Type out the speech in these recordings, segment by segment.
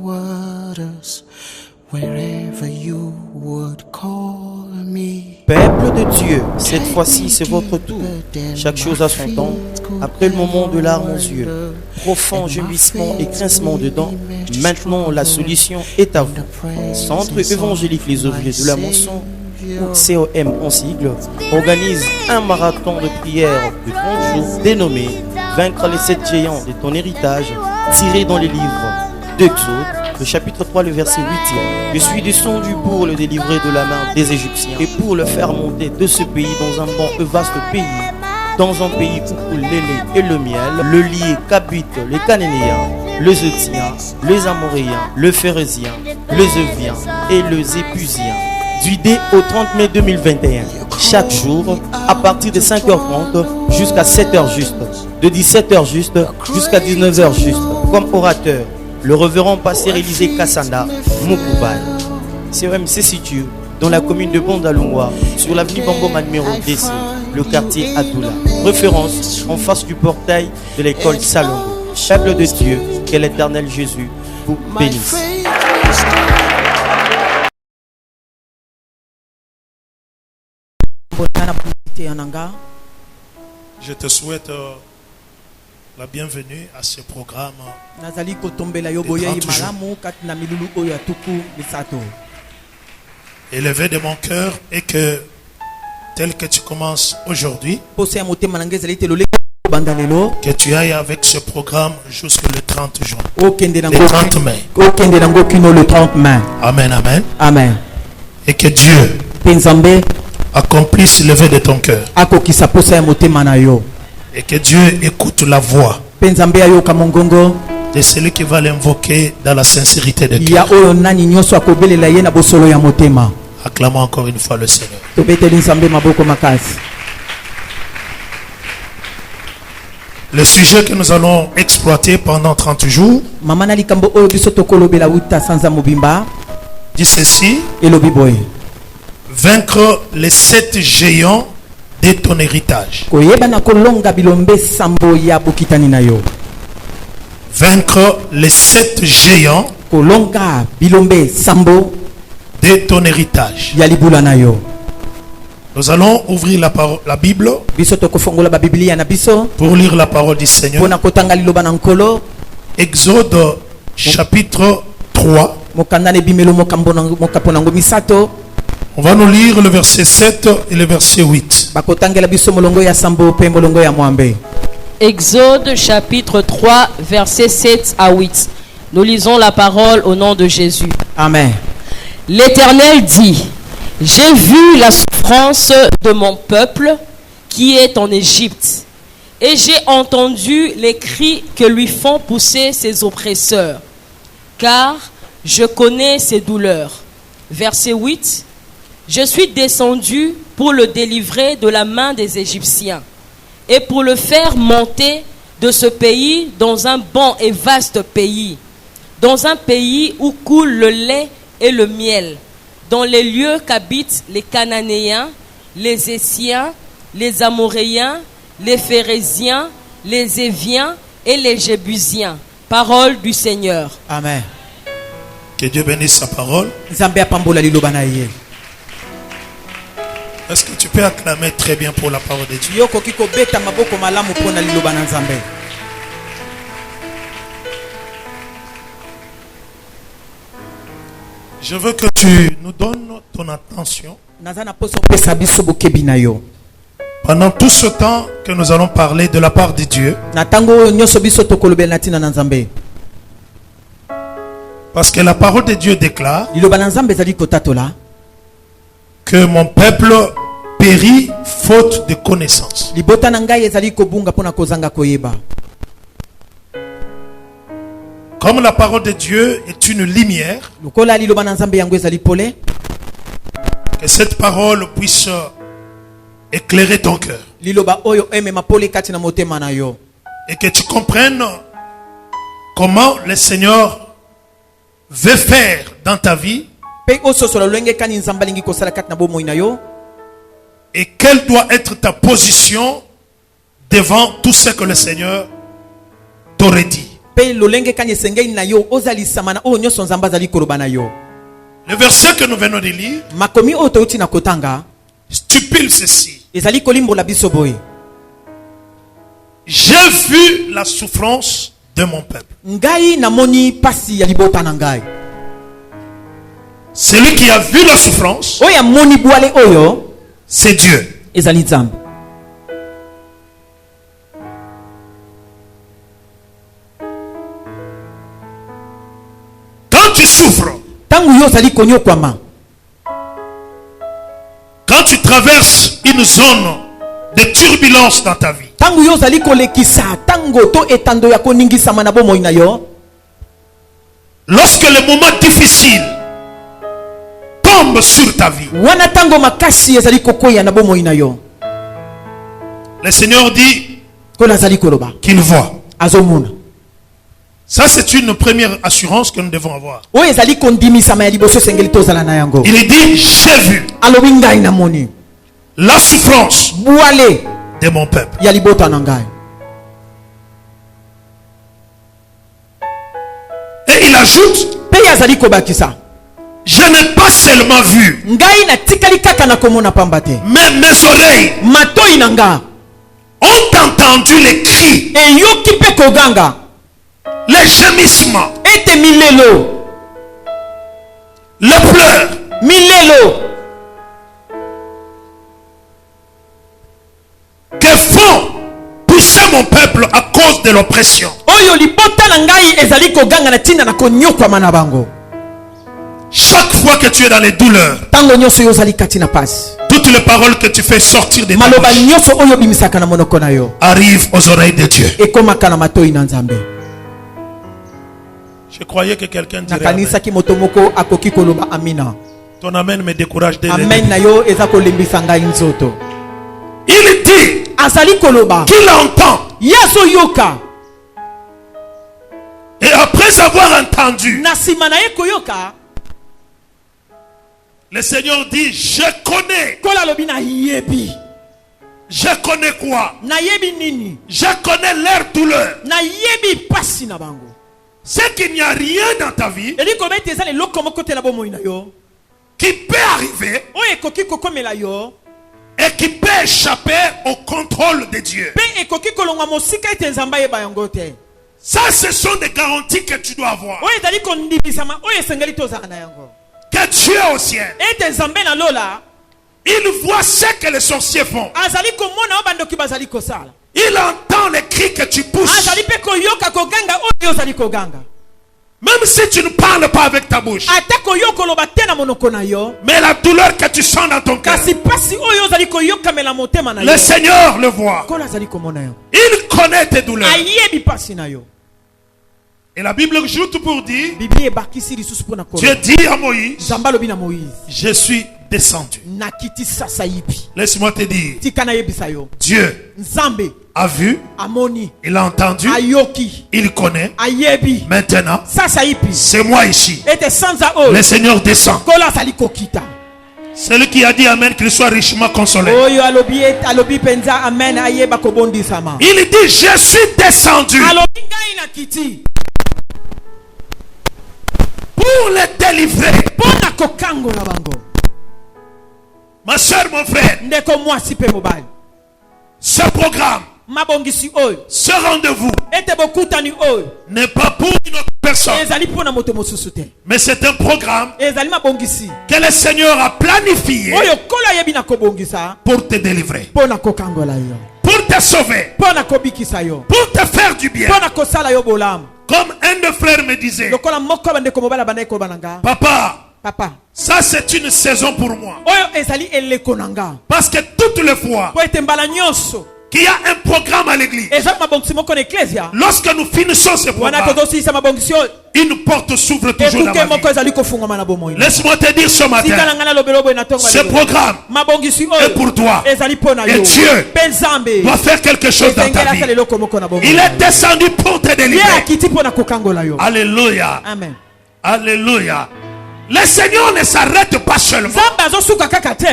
waters, wherever you would call me. Peuple de Dieu, cette fois-ci c'est votre tour. Chaque chose a son temps. Après le moment de larmes aux yeux, profond gémissement et grincement de dents, maintenant la solution est à vous. Centre évangélique Les Ouvriers de la Moisson, ou COM en sigle, organise un marathon de prière de 30 jours dénommé Vaincre les 7 géants de ton héritage, tiré dans les livres d'Exode, le chapitre 3, le verset 8. Je suis descendu pour le délivrer de la main des Égyptiens et pour le faire monter de ce pays dans un bon et vaste pays, dans un pays où coule le lait et le miel, le lieu qu'habitent les Cananéens, les Étiens, les Amoréens, les Phérésiens, les Euviens et les Épusiens. Du 2 au 30 mai 2021, chaque jour, à partir de 5h30 jusqu'à 7h juste, de 17h juste jusqu'à 19h juste, comme orateur, le révérend pasteur Élisée Kassanda Moukoubaye. COM se situe dans la commune de Bondalungwa, sur l'avenue Bangoma numéro 10, le quartier Adoula. Référence en face du portail de l'école Salongo. Peuple de Dieu, que l'Éternel Jésus vous bénisse. Je te souhaite la bienvenue à ce programme. Élevé de mon cœur et que tel que tu commences aujourd'hui, que tu ailles avec ce programme jusqu'au 30 juin. Le 30 mai. Amen, amen. Amen. Et que Dieu accomplisse le vœu de ton cœur. Et que Dieu écoute la voix de celui qui va l'invoquer dans la sincérité de cœur. Acclamons encore une fois le Seigneur. Le sujet que nous allons exploiter pendant 30 jours dit ceci: vaincre les 7 géants de ton héritage. Vaincre les 7 géants de ton héritage. Nous allons ouvrir la Bible pour lire la parole du Seigneur. Exode chapitre 3. On va nous lire le verset 7 et le verset 8. Exode chapitre 3, verset 7 à 8. Nous lisons la parole au nom de Jésus. Amen. L'Éternel dit: j'ai vu la souffrance de mon peuple qui est en Égypte, et j'ai entendu les cris que lui font pousser ses oppresseurs, car je connais ses douleurs. Verset 8. Je suis descendu pour le délivrer de la main des Égyptiens et pour le faire monter de ce pays dans un bon et vaste pays, dans un pays où coule le lait et le miel, dans les lieux qu'habitent les Cananéens, les Étiens, les Amoréens, les Phérésiens, les Éviens et les Jébusiens. Parole du Seigneur. Amen. Que Dieu bénisse sa parole. Est-ce que tu peux acclamer très bien pour la parole de Dieu? Je veux que tu nous donnes ton attention pendant tout ce temps que nous allons parler de la part de Dieu. Parce que la parole de Dieu déclare que mon peuple périt faute de connaissance. Comme la parole de Dieu est une lumière, que cette parole puisse éclairer ton cœur. Et que tu comprennes comment le Seigneur veut faire dans ta vie. Et quelle doit être ta position devant tout ce que le Seigneur t'aurait dit. pe lolenge kanye sengei na yo ozali samana o nyonso nzamba zali koloba na yo. Le verset que nous venons de lire Makomi o touti na kotanga stipule ceci. ezali kolimbola biso boye. J'ai vu la souffrance de mon peuple. Ngai namoni pasi ya libota na ngai. Celui qui a vu la souffrance, Oya moni bwale oyo c'est Dieu. ezali Nzambe. Quand tu souffres, Tangu yo zali konyokwama, quand tu traverses une zone de turbulence dans ta vie, tangu yo zali kolekisa tango to etando ya koningisama na bomoi na yo, lorsque le moment difficile tombe sur ta vie, wana tango makasi ezali kokoya na bomoi na yo, le Seigneur dit kola zali koloba qu'il voit. azomuna. Ça, c'est une première assurance que nous devons avoir. Oyo ezali kondimisama ya liboso sengeli tozala na yango. Il dit, j'ai vu Alobi ngai namoni la souffrance bwale de mon peuple. ya libota na ngai. Et il ajoute, Pe yazali kobakisa, je n'ai pas seulement vu, ngai na tikali kaka na komona pamba te, mais mes oreilles matoi na nga ont entendu les cris, eyoki pe koganga les gémissements, ete milelo les pleurs milelo que font pousser mon peuple à cause de l'oppression. oyo libota na ngai ezali koganga na ntina na konyokwama na bango. Chaque fois que tu es dans les douleurs, Tango nyonso yo ozali kati na pasi, toutes les paroles que tu fais sortir de ta maloba bouche nyonso oyo bimisaka na monoko na yo arrivent aux oreilles de Dieu. ekomaka na matoi na Nzambe. Je croyais que quelqu'un dirait amen. Nakanisaki moto moko akoki koloba amina. Ton amen me décourage de Amen na yo eza kolembisa ngai nzoto. Il dit Azali koloba qu'il entend. yazo yoka Et après avoir entendu, na sima na ye koyoka, le Seigneur dit, je connais. kola lobi na yebi. Je connais quoi? Na yebi nini? Je connais leur douleur. Na yebi pasi na bango. C'est qu'il n'y a rien dans ta vie Eli ko bete ezali lokoma kote na bomoi na yo qui peut arriver oyo ekoki kokomela yo et qui peut échapper au contrôle de Dieu. pe ekoki kolongwa mosika ete Nzambe ayeba yango te. Ça, ce sont des garanties que tu dois avoir. Oyo ezali kondimisama oyo esengeli tozala na yango. Que Dieu au ciel, Ete Nzambe na lola il voit ce que les sorciers font. azali komona o bandoki bazali kosala. Il entend les cris que tu pousses. Azali pe koyoka koganga oyo ozali koganga. Même si tu ne parles pas avec ta bouche. Ata koyoka loba te na monoko na yo. Mais la douleur que tu sens dans ton cœur, Kasi pasi oyo ozali koyoka mela motema na yo. le Seigneur le voit. Kola azali komona yo. Il connaît tes douleurs. Ayebi pasi na yo. Et la Bible ajoute pour dire, Biblia ebakisi lisusu pona kola. Dieu dit à Moïse, Nzambe alobi na Moïse, je suis descendu. nakiti sasa yipi. Laisse-moi te dire, Tika na yebisa yo. Dieu Nzambe a vu, amoni, il a entendu, ayoki, il connaît. ayebi. Maintenant, Sasa yipi. c'est moi ici. Ete sanza oyo. Le Seigneur descend. Kola azali kokita. Celui qui a dit Amen, qu'il soit richement consolé. Oyo alobi penza amen ayeba kobondisama. Il dit, je suis descendu Alobi ngai na kiti. pour les délivrer. Pona kokango na bango. Ma soeur, mon frère, Ndeko mwasi pe mobali. ce programme, Mabongisi oyo. ce rendez-vous Ete bokutani oyo. n'est pas pour une autre personne, Ezali pona moto mosusu te. mais c'est un programme Ezali mabongisi. que le Seigneur a planifié Oyo kola yebi na kobongisa. pour te délivrer, Pona kokangola yo. pour te sauver, Pona kobikisa yo. pour te faire du bien. Pona kosala yo bolamu. Comme un des frères me disait, Lokola moko bandeko mobala banaye ko bananga. papa, Papa. ça c'est une saison pour moi. Oyo ezali eleko nanga. Parce que toutes les fois Po ete mbala nyonso. qu'il y a un programme à l'église, Eza mabongisi moko na ecclesia. lorsque nous finissons ce Wana programme, tozosilisa mabongisi oyo. une porte s'ouvre toujours dans Ekuke ma moko vie. ezali kofungwama na bomoi. Laisse-moi te dire ce Tika matin, na ngana lobelo boy na tonga. ce programme Mabongisi est oyo. pour toi. Ezali pona Et yo. Dieu Penzambe. doit faire quelque chose dans ta Ezengela vie. sala eloko moko na bomoi. Il est descendu pour te Ye délivrer. akiti pona kokangola yo. Alléluia. Amen. Alléluia. Le Seigneur ne s'arrête pas seulement Nzambe azosuka kaka te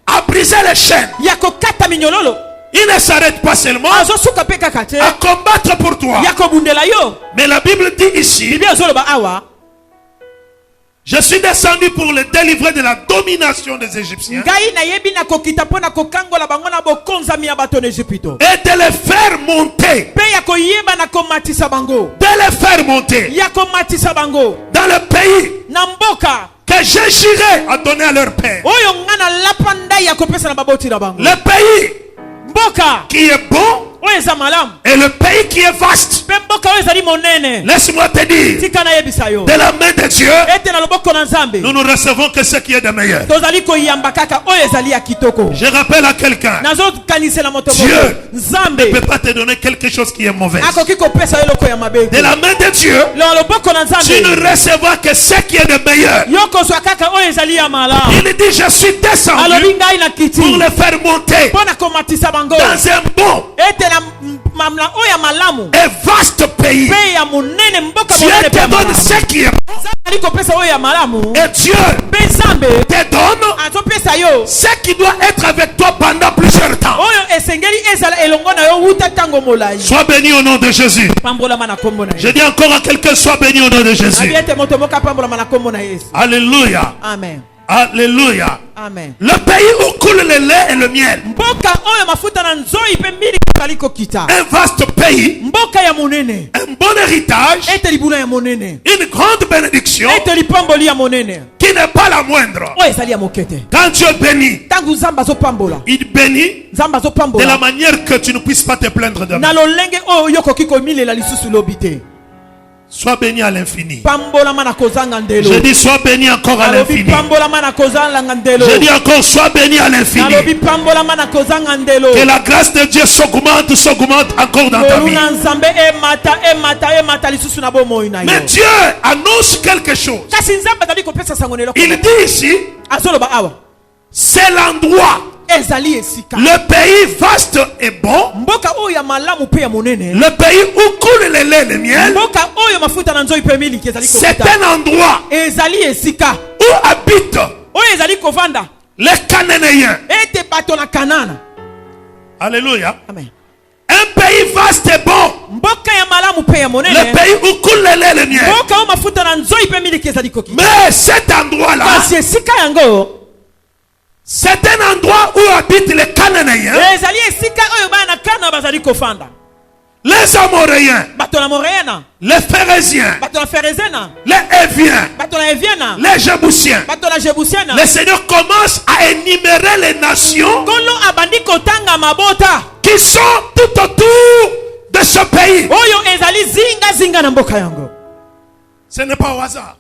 à briser les chaînes, ya kokata minyololo Il ne s'arrête pas seulement azosuka pe kaka te à combattre pour toi. ya kobundela yo. Mais la Bible dit ici, Bibi azoloba awa je suis descendu pour le délivrer de la domination des Égyptiens ngai nayebi na kokita mpo na kokangola bango na bokonzami ya bato na Ejipito et de les faire monter, mpe ya koyeba na komatisa bango de les faire monter ya komatisa bango dans le pays na mboka que j'ai juré à donner à leur père. oyo nga na lapa ndai ya kopesa na baboti na bango. Le pays Mboka qui est bon oyo eza malamu et le pays qui est vaste. mpe mboka oyo ezali monene. Laisse-moi te dire, Tika nayebisa yo de la main de Dieu, ete na loboko na Nzambe nous ne recevons que ce qui est de meilleur. tozali koyamba kaka oyo ezali ya kitoko. Je rappelle à quelqu'un, nazokanisela moto Dieu moto ne Nzambe peut pas te donner quelque chose qui est mauvais. akoki kopesa yo eloko ya mabe De la main de Dieu, na loboko na tu Nzambe ne recevras que ce qui est de meilleur. yo kozwa kaka oyo ezali ya malamu. Il dit, je suis descendu alobi ngai na kiti pour les faire monter mpo na komatisa bango dans un bon ete na mamla oyo ya malamu et vaste pays. mpe ya monene mboka Dieu monene te mpe ya donne malamu. ce qui est bon Nzambe ali kopesa oyo ya malamu et Dieu mpe Nzambe te donne azopesa yo ce qui doit être avec toi pendant plusieurs temps. oyo esengeli ezala elongo na yo wuta ntango molai. Sois béni au nom de Jésus. pambolama na kombo na Je Yesu. dis encore à quelqu'un, sois béni au nom de Jésus. Abi ete moto moko apambolama na kombo na Yesu. Alléluia. Amen. Alléluia. Amen. Le pays où coule le lait et le miel. Mboka oyo mafuta na nzoi mpe mbili ezali kokita. Un vaste pays. Mboka ya monene Un bon héritage. ete libula ya monene Une grande bénédiction ete lipamboli ya monene qui n'est pas la moindre. oyo ezali ya mokete. Quand Dieu bénit, Ntango Nzambe azopambola il bénit Nzambe de la azopambola manière que tu ne puisses pas te plaindre de na lolenge oyo yokoki komilela lisusu lobi te. Sois béni à l'infini. Pambolama na kozanga ndelo. Je dis sois béni encore à Nalobi l'infini. pambolama na kozanga ndelo. Je dis encore sois béni à l'infini. Nalobi pambolama na kozanga ndelo. Que la grâce de Dieu s'augmente encore dans ta vie. Moluna Nzambe emata lisusu na bomoi na yo. Mais Dieu annonce quelque chose. Kasi Nzambe azali kopesa sango neloko. Il dit ici, Azoloba awa. c'est l'endroit, Ezali esika. le pays vaste et bon, Mboka oyo ya malamu pe ya monene. le pays où coule le lait et le miel. Mboka oyo mafuta na nzoi pe miliki ezali C'est kokita. un endroit Ezali esika. où habitent Oyo ezali kovanda. les Cananéens. Ete bato na Kanana. Alléluia. Amen. Un pays vaste et bon, Mboka ya malamu pe ya monene. le pays où coule le lait et le miel. Mboka oyo mafuta na nzoi pe miliki ezali kokita. Mais cet endroit-là, Kasi esika yango c'est un endroit où habitent les Cananéens, ezali esika oyo bana na Kana bazali kofanda. les Amoréens, Bato na Moréena, les Phérésiens, bato na Ferezena, les Éviens, bato na Eviena, les Jébusiens. bato na Jebusiena. Le Seigneur commence à énumérer les nations Kolo abandi kotanga mabota qui sont tout autour de ce pays. oyo ezali zinga na mboka yango. Ce n'est pas au hasard.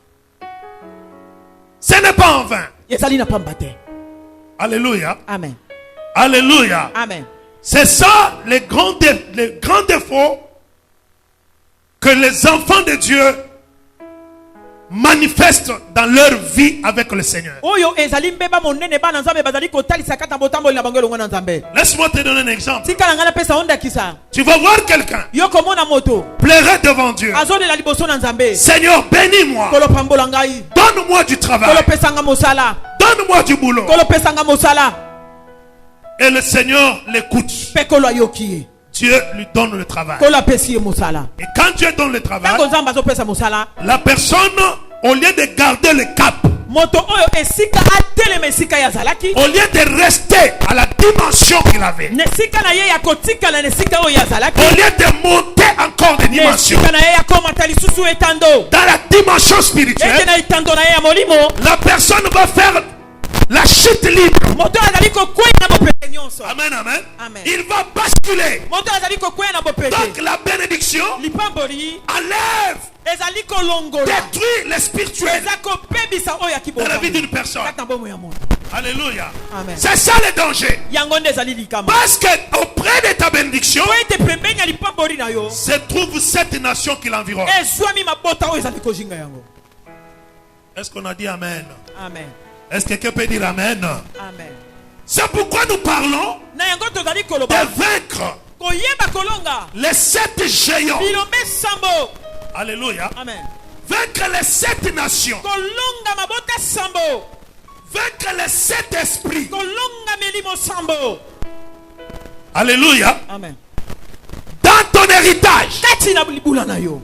Ce n'est pas en vain. Ezali na pamba te. Alléluia. Amen. Alléluia. Amen. C'est ça les grands défauts que les enfants de Dieu manifestent dans leur vie avec le Seigneur. Oyo ezali mbeba monene bana Nzambe bazali kotalisa kata botambo na bango elongo na Nzambe. Laisse-moi te donner un exemple. Tika na ngana pesa onda kisa. Tu vas voir quelqu'un Yo komona moto. pleurer devant Dieu. Azone la liboso na Nzambe. Seigneur, bénis-moi. Kolo pambola ngai. Donne-moi du travail. Kolo pesanga mosala. Donne-moi du boulot. Kolo pesanga mosala. Et le Seigneur l'écoute. Pe kolo ayoki. Dieu lui donne le travail. Kolo pesi mosala. Et quand Dieu donne le travail, Tango Nzambe azopesa mosala. la personne, au lieu de garder le cap, Moto oyo esika atelema esika ya zalaki. au lieu de rester à la dimension qu'il avait, Nesika na ye ya kotika na nesika oyo ya zalaki. au lieu de monter encore de dimension Nesika na ye ya komata lisusu etando. dans la dimension Ete spirituelle, na etando na ye ya molimo. la personne va faire la chute libre. Moto azali kokwea na bopete nyonso. Amen, amen. Amen. Il va basculer. Moto azali kokwea na bopete. Donc la bénédiction Lipamboli enlève, ezali kolongola. détruit le spirituel Eza kopebisa oyo ya dans la vie kibongo. d'une personne. Kata mbomo ya moto. Alléluia. Amen. C'est ça le danger. Yango nde ezali likama. Parce que auprès de ta bénédiction, Po ete pembeni ya lipamboli na yo. se trouve cette nation qui l'environne. Ezwami mabota oyo ezali kozhinga yango. Est-ce qu'on a dit Amen? Amen. Est-ce que quelqu'un peut dire Amen? Amen. C'est pourquoi nous parlons Na yango tozali de koloba. vaincre Koyeba kolonga. les 7 géants. Bilombe sambo. Alléluia. Amen. Vaincre les 7 nations. Kolonga mabota sambo. Vaincre les 7 esprits. Kolonga melimo sambo. Alléluia. Amen. Dans ton héritage, Kati na libula na yo.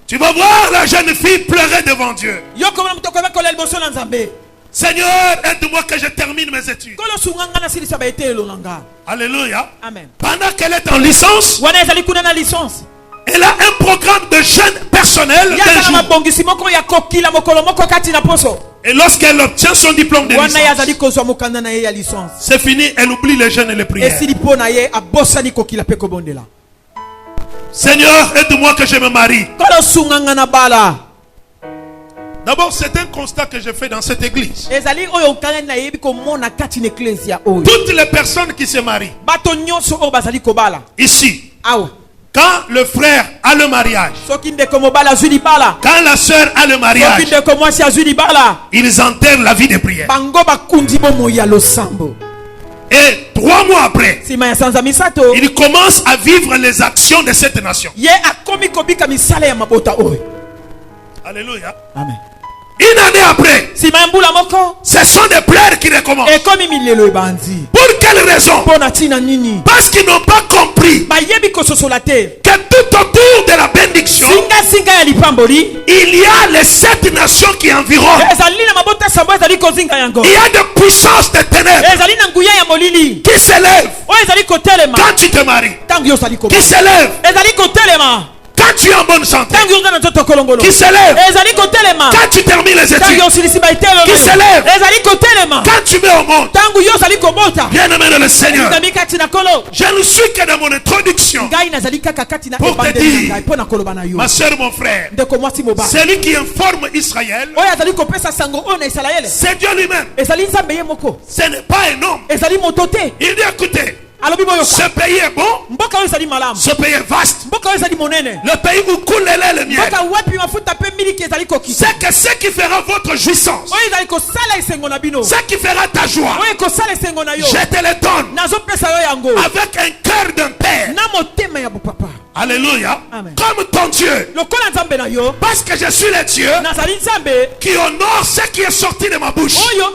tu vas voir la jeune fille pleurer devant Dieu. Yo koma mutoko ba kolela liboso na Nzambe. Seigneur, aide-moi que je termine mes études. Kolo sunganga na silisa ba etelo nanga. Alléluia. Amen. Pendant qu'elle est en licence, Wana ezali kuna na licence. elle a un programme de jeûne personnel d'un Ya jour. na mabongisi moko ya kokila mokolo moko kati na poso. Et lorsqu'elle obtient son diplôme de Wana ya licence, zali kozwa mokanda na ye ya licence. c'est fini, elle oublie les jeûnes et les prières. Esili po na ye abosani kokila pe kobondela. Seigneur, aide-moi que je me marie. Kolo sunganga na bala. D'abord, c'est un constat que je fais dans cette église. Ezali oyo kanga na yebi ko mona kati na ecclesia oyo. Toutes les personnes qui se marient, Bato nyonso o bazali kobala. ici, Awa. quand le frère a le mariage, Soki ndeko mobala azwi libala. quand la sœur a le Soki mariage, ndeko mwasi azwi libala. ils enterrent la vie de prière. Bango bakundi bomo ya losambo. Et 3 mois après, Sima ya sanza misato. ils commencent à vivre les actions de cette nation. Ye akomi kobika misala ya mabota oyo. Alléluia. Amen. Une année après, Sima ya mbula moko. ce sont des pleurs qui recommencent. Ekomi milelo ebandi. Pour quelle raison? Pona tina nini. Parce qu'ils n'ont pas compris Bayebi kososola te. que tout autour de la bénédiction, Singa ya lipamboli. il y a les 7 nations qui environnent. Ezali na mabota sambo ezali kozinga yango. Il y a des puissances de ténèbres Ezali na nguya ya molili. qui s'élèvent Oyo ezali kotelema. quand tu te maries, Tangu yo ezali ko. qui s'élèvent Ezali kotelema. quand tu es en bonne santé, Tangu yo na nzoto kolongolo. qui s'élèvent Ezali kotelema. quand tu termines les Tangu études, yo silisi ba itelo. qui s'élève Ezali kotelema. quand tu mets au monde. Tangu yo ezali kobota. Bien-aimé dans le Seigneur, Ndami kati na kolo. je ne suis que dans mon introduction. Ngai nazali kaka kati na Pour te ebandeli dire, na ngai pona koloba na yo. Ma soeur, mon frère, Ndeko mwasi mobala. celui qui informe Israël, Oyo azali kopesa sango oyo na Israele. c'est Dieu lui-même. Ezali nzambe ye moko. Ce n'est pas un homme. Ezali moto te. Il dit écoutez, Alobi boyoka. ce pays est bon, Mboka oyo ezali malamu. ce pays est vaste, Mboka oyo ezali monene. le pays où coule le lait et le miel. Mboka wapi mafuta pe miliki ezali kokisa. C'est que ce qui fera votre jouissance, Oyo ezali kosala esengo na bino. ce qui fera ta joie, Oyo kosala esengo na yo. je te le donne Nazopesa yo yango. avec un cœur d'un père. Na motema ya bopapa. Alléluia. Amen. Comme ton Dieu. Lokola nzambe na yo. Parce que je suis le Dieu Nazali nzambe. qui honore ce qui est sorti de ma bouche. Oyo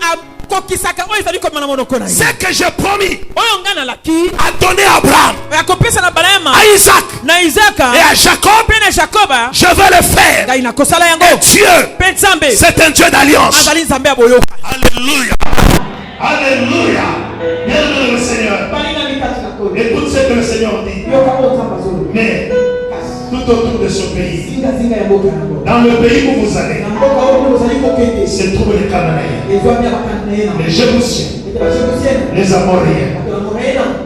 akokisaka oyo ezali koma na monoko na yo. Ce que j'ai promis Oyo nga nalaki. à donner à Abraham, Akopesa na Balama. à Isaac Na Isaka. et à Jacob, Pe na Jacoba. je vais le faire. Ngai nakosala yango. Et Dieu, Pe nzambe. c'est un Dieu d'alliance. Azali nzambe ya boyoka. Alléluia. Alléluia. Bienvenue le Seigneur. Et tout ce que le Seigneur dit. Mais tout autour de ce pays, dans le pays où vous allez, se trouvent les Cananéens, les Jébusiens, les Amoréens,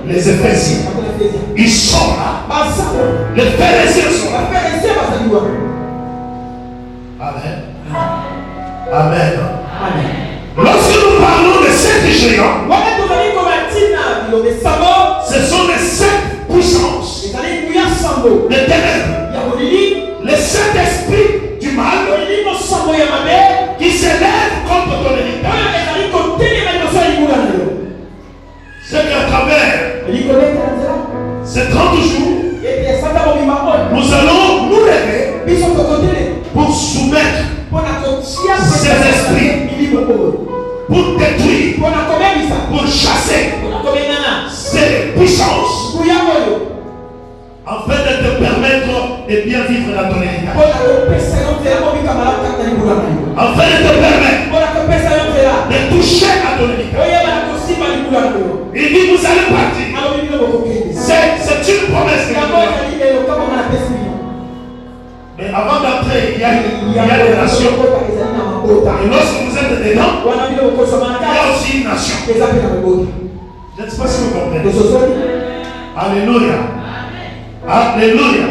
les Éphésiens. Ils sont là. Les Phérésiens sont là. Amen. Amen. Lorsque nous parlons de 7 géants, ce sont les 7 puissances des ténèbres, les 7 esprits du mal qui s'élèvent contre ton héritage. C'est qu'à travers ces 30 jours, nous allons nous lever pour soumettre ces esprits, pour détruire, pour chasser ces puissances, afin de te permettre de bien vivre dans ton héritage. Afin de te permettre de toucher à ton héritage. Il dit vous allez partir. C'est une promesse de Dieu. Mais avant d'entrer, il y a des nations. Et lorsque vous êtes dedans, il y a aussi une nation. Je ne sais pas si vous comprenez. Alléluia. Alléluia.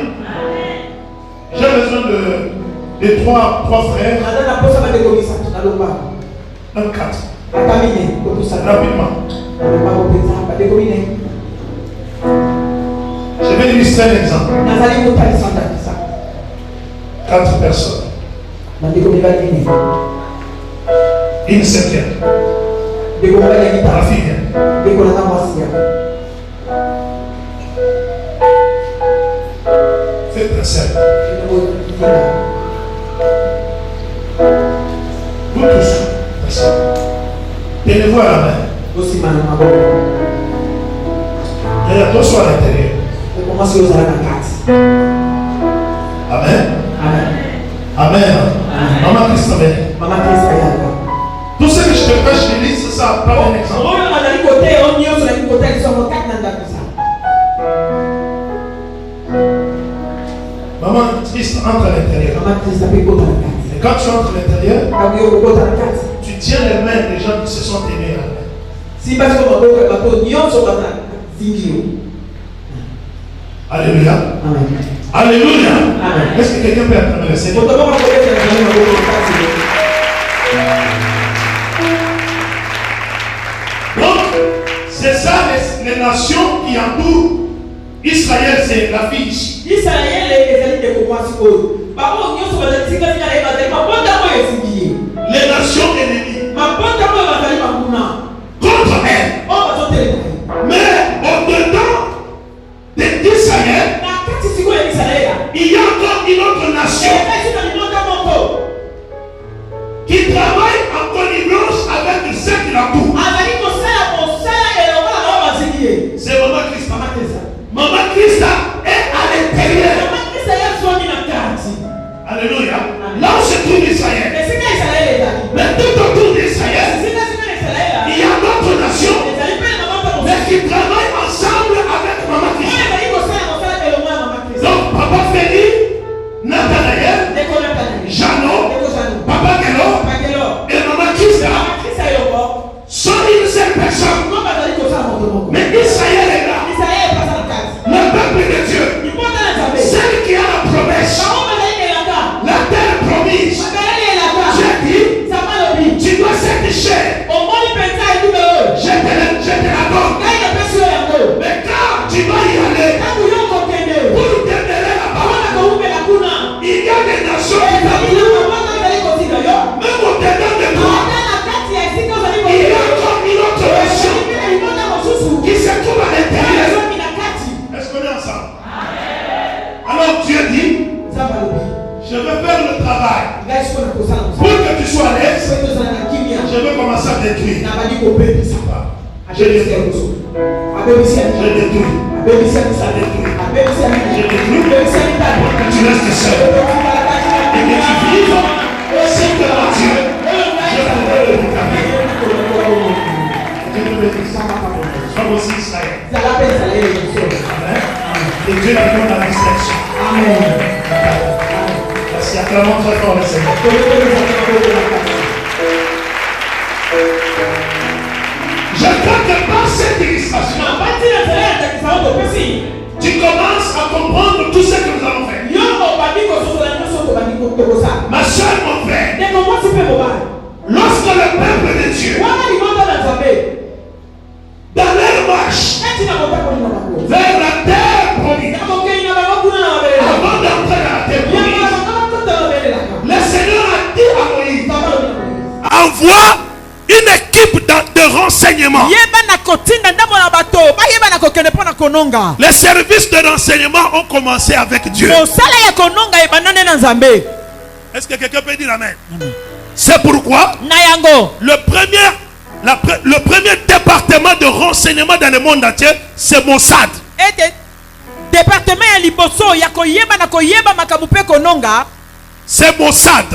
J'ai besoin de trois frères. Un 4. Rapidement. Je vais illustrer un exemple. 4 personnes. Une 5e. La fille vient. Faites très simple. Vous tous, tenez-vous à la main. Mais toi, sois à l'intérieur. Amen. Amen. Maman Christophe. Tout ce que je te prêche, je lis, c'est ça. Pas un exemple. Maman Christ entre à l'intérieur. Et quand tu entres à l'intérieur, tu tiens les mains des gens qui se sont aimés à la main. Alléluia. Alléluia. Est-ce que quelqu'un peut acclamer le Seigneur? Donc, c'est ça les nations qui entourent Israël, c'est la fille ici. Les nations ennemies contre elle. Mais au-dedans d'Israël, il y a encore une autre nation qui travaille en connivence avec ceux qui l'entourent. C'est Maman Christ. Maman Christ est à l'intérieur. Alléluia. Là où se trouve Israël. Mais tout autour d'Israël, il y a d'autres nations, mais qui travaillent ensemble avec Maman Christ. Donc, Papa Félix, Nathanaël, Jeannot, Papa Gelo et Maman Christ sont une seule personne. Mais Israël est là. Le peuple de Dieu. Celle qui a la promesse. La terre promise. Dieu dit, tu dois s'attacher. Je te la donne. Mais quand tu vas y aller, pour demeurer là-bas, il y a des nations qui t'entourent. Même au-dedans de toi, il y a encore une autre nation qui se trouve à l'intérieur. Est-ce qu'on est ensemble? Alors Dieu dit, je vais faire le travail. Pour que tu sois à l'aise, je vais commencer à détruire. Je détruis. Je détruis. Ça détruit. Je détruis pour que tu restes seul. Et que tu vives sans que Dieu, je pourrai le rétablir. Dieu te bénisse. Sois aussi Israël. Amen. Et Dieu te donne la distraction. Amen. Merci. Acclamons très fort le Seigneur. Je crois que par cette illustration, tu commences à comprendre tout ce que nous avons fait. Ma soeur, mon frère, lorsque le peuple de Dieu, dans leur marche vers la terre promise, avant d'entrer dans la terre promise, le Seigneur a dit à Moïse, envoie une équipe de renseignement. Les services de renseignement ont commencé avec Dieu. Est-ce que quelqu'un peut dire amen? C'est pourquoi le premier département de renseignement dans le monde entier, c'est Mossad. C'est Mossad.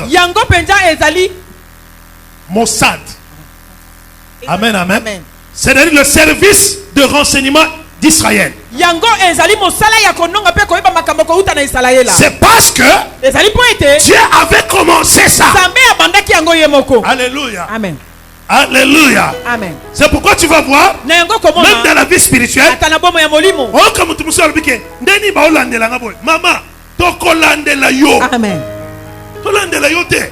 Mossad. Amen, amen. C'est-à-dire le service de renseignement d'Israël. C'est parce que Dieu avait commencé ça. Alléluia. Amen. Alléluia. Amen. C'est pourquoi tu vas voir, même dans la vie spirituelle, oh, comme tu me sais, maman, tokolandela yo. Amen. Tolandela yo te.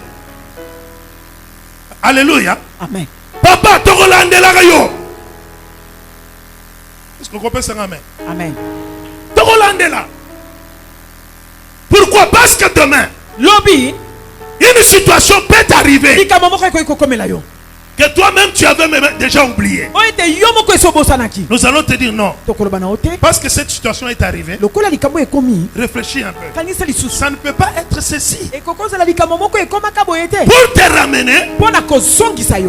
Alléluia. Amen. Papa, tokolandela yo. Est-ce qu'on comprend ça? Amen. Amen. Tokolandela. Pourquoi? Parce que demain, une situation peut t'arriver que toi-même tu avais même déjà oublié. Nous allons te dire non. Parce que cette situation est arrivée. Réfléchis un peu. Ça ne peut pas être ceci. Pour te ramener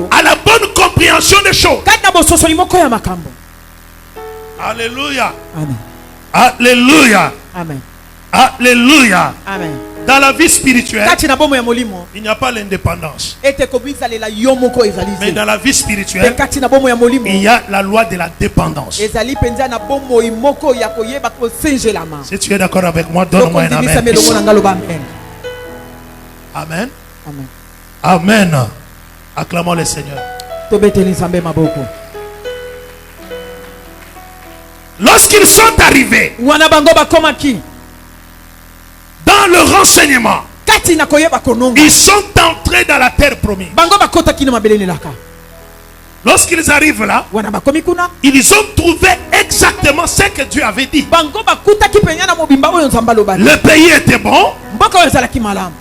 à la bonne compréhension des choses. Alléluia. Amen. Alléluia. Amen. Alléluia. Amen. Dans la vie spirituelle, Kati na bomo ya molimo il n'y a pas l'indépendance. ete kobizalela yo moko Mais ezali dans la vie te spirituelle, kati na bomo ya molimo il y a la loi de la dépendance. ezali penza na bomo imoko ya koyeba kosenjelama. Si tu es d'accord avec moi, donne-moi un Tokondimisa amen. melongo na nga loba amen. Amen. Amen. Amen. Acclamons le Seigneur. Tobeteli nzambe maboko. Lorsqu'ils sont arrivés Wana bango bakomaki dans le renseignement, kati na koyeba kononga. ils sont entrés dans la terre promise. Bango bakotaki na mabele nelaka. Lorsqu'ils arrivent là, Wana bakomi kuna ils ont trouvé exactement ce que Dieu avait dit. bango bakutaki penya na mobimba oyo nzamba lobaki. Le pays était bon, Mboka oyo ezalaki malamu.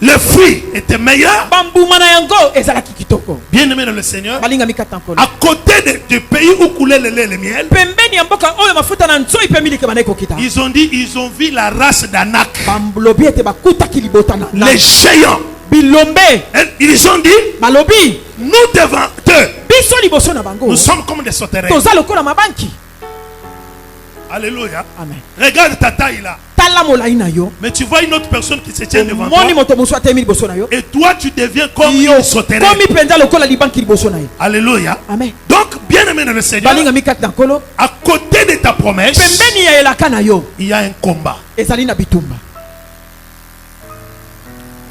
le fruit était meilleur. Bambuma na yango ezalaki kitoko. Bien-aimé dans le Seigneur, Balinga mikata nkolo. à côté du pays où coulait le lait et le miel, Pembeni ya mboka oyo mafuta na nzoi pe milike banayi kokita. ils ont dit, ils ont vu la race d'Anak, Bamlobi ete bakutaki libota na les géants. bilombe. Et ils ont dit, Balobi nous devant eux, biso liboso na bango. nous sommes comme des sauterelles. Toza lokola mabanki. Alléluia. Amen. Regarde ta taille là. Tala molai na yo. Mais tu vois une autre personne qui se tient devant toi. Moni moto musu atemi liboso na yo. Et toi, tu deviens comme Yo une sauterelle. komi penza lokola libanki liboso na yo. Alléluia. Amen. Donc, bien aimé dans le Seigneur, Balinga mikata nkolo. à côté de ta promesse, Pembeni ya elaka na yo. il y a un combat. Ezali na bitumba.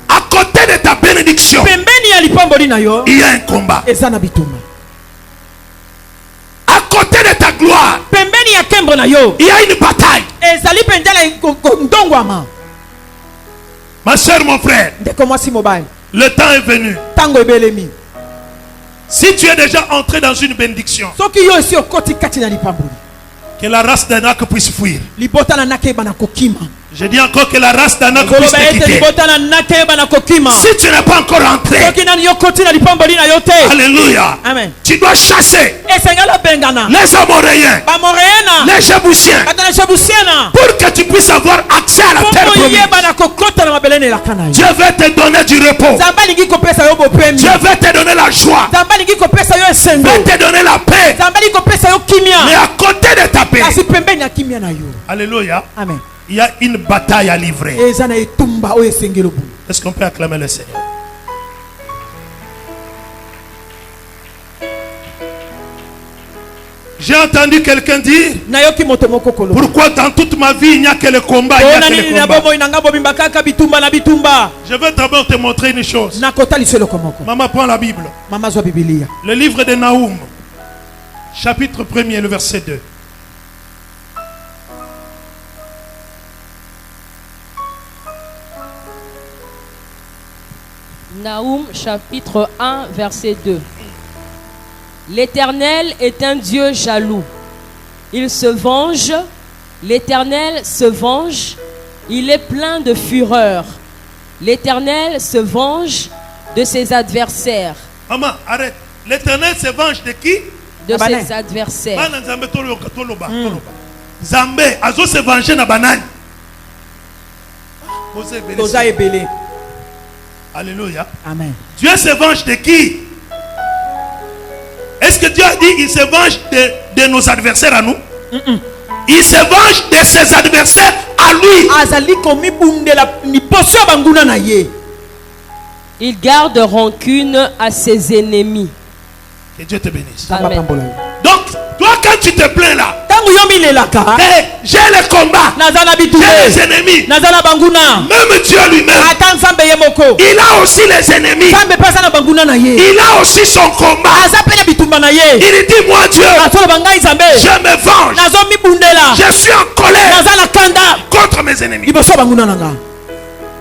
À côté de ta bénédiction, Pembeni ya lipamboli na yo. il y a un combat. Eza na bitumba. À côté de ta gloire, Pembeni ya kembo na yo. il y a une bataille. Ezali penza na ndongwama. Ma soeur, mon frère, Ndeko mwasi mobile. le temps est venu. Tango ebelemi. Si tu es déjà entré dans une bénédiction, Soki yo esi okoti kati na lipamboli. que la race d'Anak puisse fuir. Libota na nakeba na kokima. Je dis encore que la race d'Anak puisse Koloba te ete quitter. libota na nakeba na kokima. Si tu n'es pas encore entré, Soki nani yo koti na lipamboli na yo te. alléluia, Amen. tu dois chasser Esengala bengana. les Amoréens, Ba moreena. les Jébusiens, Bata na shabusiana. pour que tu puisses avoir accès à la terre Popo promise. yeba na kokota na mabelene la kana yo. Dieu va te donner du repos. Zamba lingi kopesa yo bopemi. Dieu va te donner la joie. Zamba lingi kopesa yo esengo. Va te donner la paix. Zamba lingi kopesa yo kimia. Mais à côté de ta paix, Kasi pembeni ya kimia na yo. alléluia, Amen. il y a une bataille à livrer. Eza na etumba oyo esengelo bu. Est-ce qu'on peut acclamer le Seigneur? J'ai entendu quelqu'un dire, Nayoki moto moko kolo. pourquoi dans toute ma vie il n'y a que le combat, il n'y a Ona que nini le na combat. bomo inanga bobimba kaka bitumba na bitumba. Je veux d'abord te montrer une chose. Nakota liselo komoko. Maman, prends la Bible. Mama zwa Biblia. Le livre de Naoum, chapitre 1er, le verset 2. Naoum chapitre 1 verset 2. L'Éternel est un Dieu jaloux. Il se venge. L'Éternel se venge. Il est plein de fureur. L'Éternel se venge de ses adversaires. Maman, arrête. L'Éternel se venge de qui? De Abanai. ses adversaires. Bana Nzambe toloba, toloba, toloba. Nzambe azo se venger na banani. Posez béni. Toza ebele. Alléluia. Amen. Dieu se venge de qui? Est-ce que Dieu a dit il se venge de nos adversaires à nous? Il se venge de ses adversaires à lui. Azali komi bundela ni poso banguna na ye. Il garde rancune à ses ennemis. Que Dieu te bénisse. Zamba Amen. pambola yo. Donc, toi quand tu te plains là, Tangu yo milelaka. j'ai le combat, Nazana j'ai bitumba. les ennemis. Nazana banguna. Même Dieu lui-même, Ata nzambe ye moko. il a aussi les ennemis. Nzambe pesa na banguna na ye. Il a aussi son combat. Aza pe na bitumba na ye. Il dit, moi Dieu, Asolo bangai nzambe. je me venge. Nazo mibundela. Je suis en colère Nazana kanda. contre mes ennemis. Liboso banguna nanga.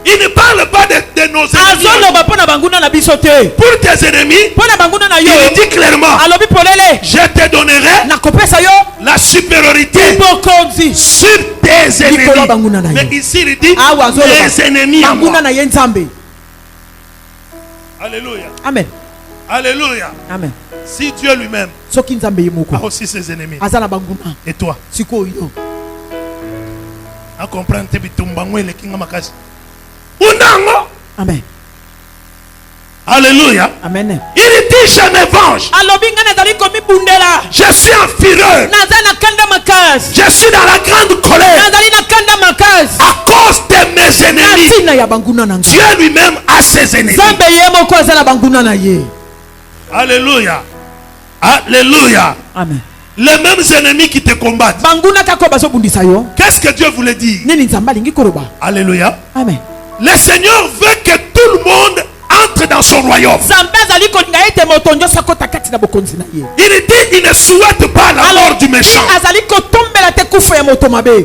Il ne parle pas de nos ennemis. Azoloba pona banguna na biso te. Pour tes ennemis, Pona banguna na yo. il dit clairement, Alobi polele. je te donnerai Nakopesa yo. la supériorité Bokonzi. sur tes Likolo banguna ennemis. na yo. Mais ici, il dit, Awa azoloba. les ennemis à moi. Banguna na ye nzambe. Alléluia. Amen. Alléluia. Amen. Si Dieu lui-même Soki nzambe ye moko. a aussi ses ennemis, Aza na banguna. et toi, Sikoyo. à comprendre tes bitumbango le kinga makasi. Unango. Amen. Alléluia. Amen. Il dit je me venge, je suis en fureur, je suis dans la grande colère à cause de mes ennemis. Dieu lui-même a ses ennemis. Alléluia. Alléluia. Amen. Les mêmes ennemis qui te combattent. Qu'est-ce que Dieu voulait dire? Alléluia. Amen. Le Seigneur veut que tout le monde entre dans son royaume. Il dit il ne souhaite pas la mort du méchant.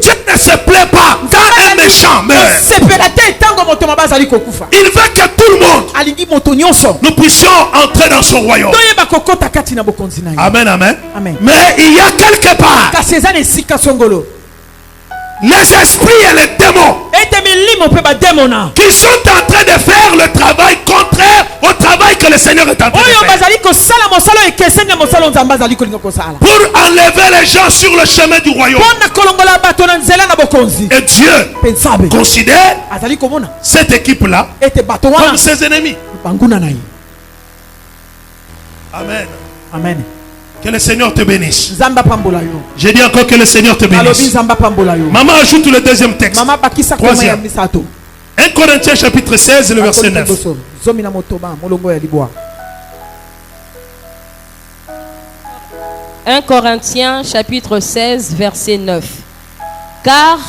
Dieu ne se plaît pas quand un méchant meurt. Il veut que tout le monde, nous puissions entrer dans son royaume. Amen, amen. Mais il y a quelque part les esprits et les démons qui sont en train de faire le travail contraire au travail que le Seigneur est en train de faire. Pour enlever les gens sur le chemin du royaume. Et Dieu considère cette équipe-là comme ses ennemis. Amen. Amen. Que le Seigneur te bénisse. J'ai dit encore que le Seigneur te bénisse. Maman ajoute le deuxième texte. Troisième. 1 Corinthiens chapitre 16, le verset 9. 1 Corinthiens chapitre 16 verset 9. Car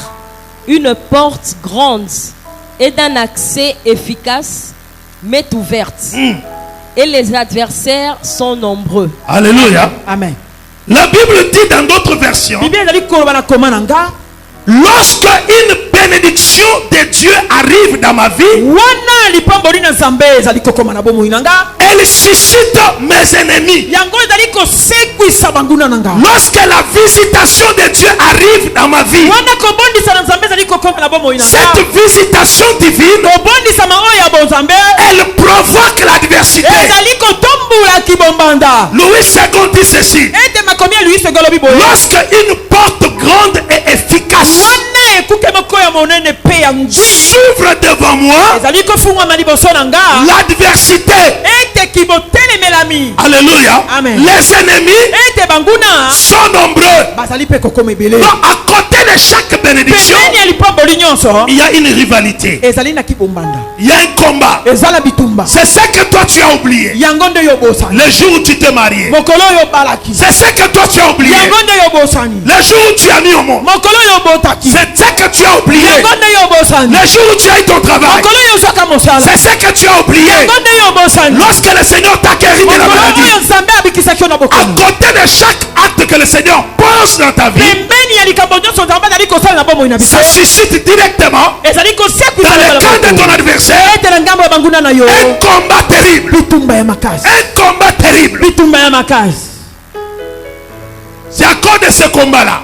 une porte grande et d'un accès efficace m'est ouverte. Et les adversaires sont nombreux. Alléluia. Amen. La Bible dit dans d'autres versions, lorsque une bénédiction de Dieu arrive dans ma vie, elle suscite mes ennemis. Lorsque la visitation de Dieu arrive dans ma vie, cette visitation divine, elle provoque l'adversité. Louis II dit ceci: lorsque une porte grande et efficace s'ouvre devant moi, l'adversité, alléluia, les ennemis sont nombreux. Donc à côté de chaque bénédiction, il y a une rivalité, il y a un combat. C'est ce que toi tu as oublié le jour où tu t'es marié. C'est ce que toi tu as oublié le jour où tu as mis au monde. C'est ce que tu as oublié le jour où tu as eu ton travail. C'est ce que tu as oublié lorsque le Seigneur t'a guéri de la maladie. À côté de chaque acte que le Seigneur pose dans ta vie, ça suscite directement dans le cœur de ton adversaire un combat terrible. Un combat terrible. C'est à cause de ce combat-là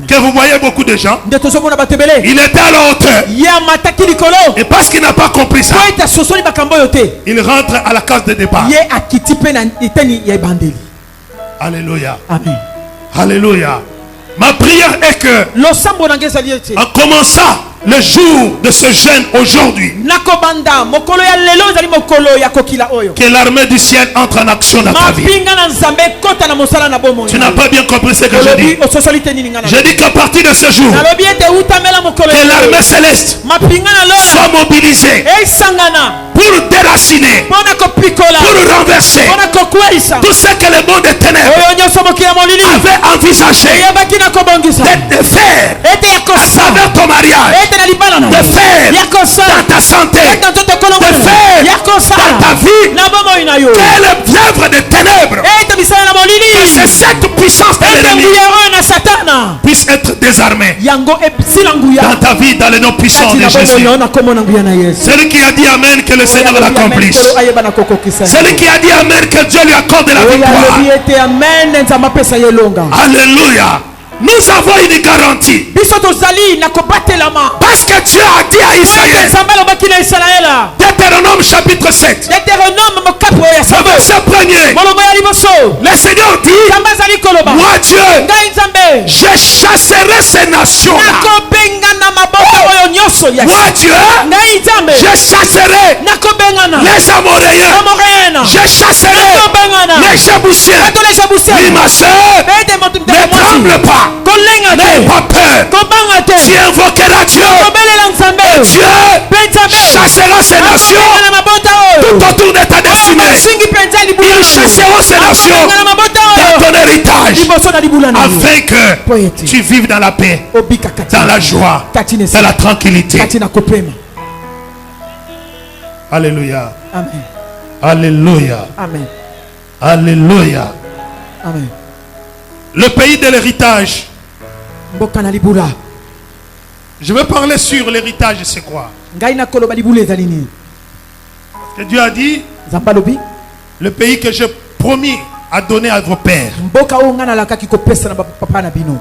que vous voyez beaucoup de gens. Il était à la hauteur. Et parce qu'il n'a pas compris ça, il rentre à la case de départ. Alléluia. Amen. Alléluia. Ma prière est que, en commençant le jour de ce jeûne aujourd'hui, que l'armée du ciel entre en action dans ta vie. Tu n'as pas bien compris ce que je dis. Je dis qu'à partir de ce jour, que l'armée céleste soit mobilisée pour déraciner, pour renverser tout ce que le monde des ténèbres avait envisagé de faire à travers ton mariage, de faire dans ta santé, de faire dans ta vie. Quelle œuvre de ténèbres, que c'est cette puissance de l'ennemi puisse être désarmée dans ta vie, dans le nom puissant de Jésus. Celui qui a dit Amen, que le Seigneur l'accomplisse. Celui qui a dit Amen, que Dieu lui accorde la victoire. Alléluia. Nous avons une garantie. Parce que Dieu a dit à Israël, Deutéronome chapitre 7, verset 1er, le Seigneur dit, moi Dieu, je chasserai ces nations-là nyonso ya Moi Dieu, ngai nzambe je chasserai nakobengana les Amoréens. Amoréens. Je chasserai nakobengana les Jébusiens. bato les Jébusiens. Oui, ma soeur, Bede motu ne mtaka mwasi. tremble pas. Kolenga N'aie te pas peur. kobanga te Tu invoqueras Dieu. kobelela nzambe Dieu mpe nzambe chassera ces nations akobengana mabota tout oyo autour de ta destinée. masingi mpenza libula Ils chasseront ces nations akobengana mabota dans oyo ton héritage liboso na libula na yo afin que Poète. tu vives dans la paix, obika kati dans la joie, kati na dans la tranquillité. kati na kopema. Alléluia. Amen. Alléluia. Amen. Alléluia. Amen. Le pays de l'héritage. Mboka na libula Je veux parler sur l'héritage, c'est quoi? ngai nakoloba libula ezali nini? Que Dieu a dit, nzambe alobi le pays que j'ai promis à donner à vos pères. mboka oyo ngai nalakaki kopesa na bapapa na bino,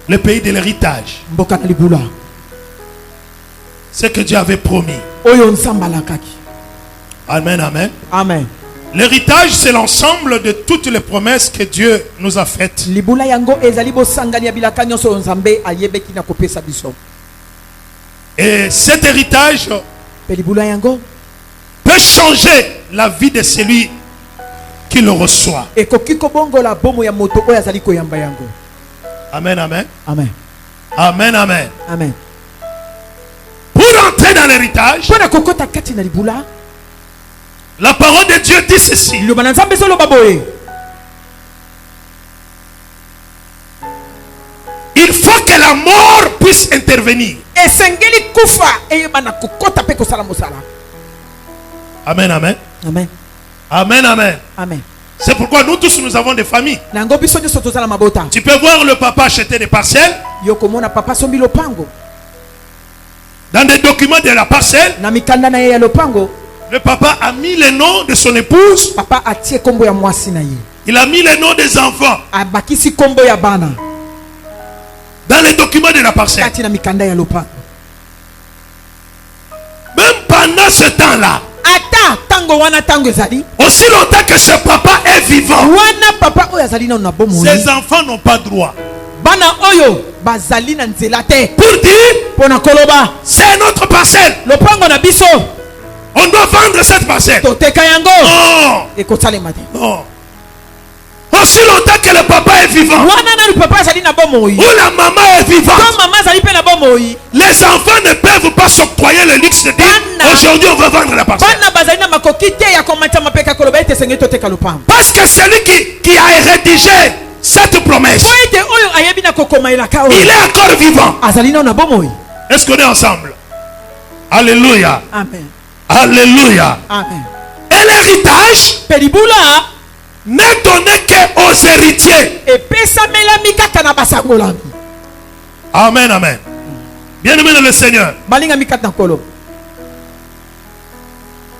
Le pays de l'héritage. mboka na libula C'est que Dieu avait promis. oyo nzambe alakaki. Amen, amen. Amen. L'héritage, c'est l'ensemble de toutes les promesses que Dieu nous a faites. libula yango ezali bosangani ya bilaka nyonso oyo nzambe ayebeki na kopesa biso. Et cet héritage Pe libula yango peut changer la vie de celui qui le reçoit. ekoki kobongola bomo ya moto oyo azali koyamba yango. Amen, amen. Amen. Amen, amen. Amen. Pour entrer dans l'héritage, mpo na kokota kati na libula la parole de Dieu dit ceci. liloba na nzambe ezoloba boye Il faut que la mort puisse intervenir. esengeli kufa eyeba na kokota mpe kosala mosala. Amen, amen. Amen. Amen, amen. Amen. C'est pourquoi nous tous, nous avons des familles. nango biso nyonso tozala mabota. Tu peux voir le papa acheter des parcelles. yo komona papa sombi lopango Dans des documents de la parcelle, na mikanda na ye ya lopango, le papa a mis le nom de son épouse. papa atie kombo ya mwasi na ye, Il a mis le nom des enfants abakisi kombo ya bana dans les documents de la parcelle. kati na mikanda ya lopango. Même pendant ce temps-là, ata tango wana tango ezali aussi longtemps que ce papa est vivant, wana papa oyo azali nano na bomoi, ses enfants n'ont pas droit. bana oyo bazali na nzela te Pour dire, mpo na koloba c'est notre parcelle. lopango na biso On doit vendre cette parcelle. toteka yango Non, ekosalema te. non. Aussi longtemps que le papa est vivant, wana nani papa azali na bomoi ou la maman est vivante, to mama azali mpe na bomoi, les enfants ne peuvent pas s'octroyer le luxe de dire Bana. aujourd'hui on va vendre la parcelle. bana bazali na makoki te ya komatama mpe kakoloba ete esengeli toteka lopango, Parce que celui qui a rédigé cette promesse, po ete oyo ayebi na kokoma elaka il oyo est encore vivant. azali nano na bomoi. Est-ce qu'on est ensemble? Alléluia. Amen. Alléluia. Amen. Et l'héritage Pe libula n'est donné qu'aux héritiers. epesamelami kaka na basangolami, Amen, amen. Bien-aimé dans le Seigneur. balingami kati na nkolo.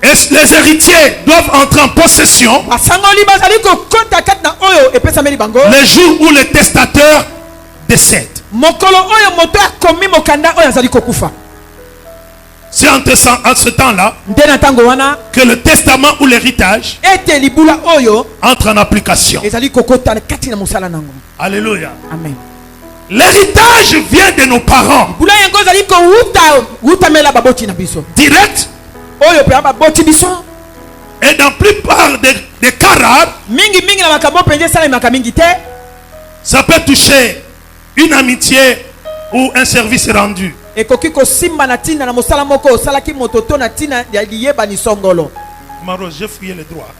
Et les héritiers doivent entrer en possession basangoli bazali kokota kati na oyo epesameli bango le jour où le testateur décède. mokolo oyo moto akomi mokanda oyo azali kokufa. C'est en ce temps-là nde na ntango wana que le testament ou l'héritage ete libula oyo entre en application. ezali kokota kati na mosala nango. Alléluia. Amen. L'héritage vient de nos parents. libula yango ezali kowutamela baboti na biso Direct. oyo mpe baboti biso Et dans la plupart des cas rares, mingi na makambo mpenza esalemaka mingi te. ça peut toucher une amitié ou un service rendu. ekoki kosimba na ntina na mosala moko osalaki moto to na ntina ya liyebani songolo. Maro, j'ai fouillé les droits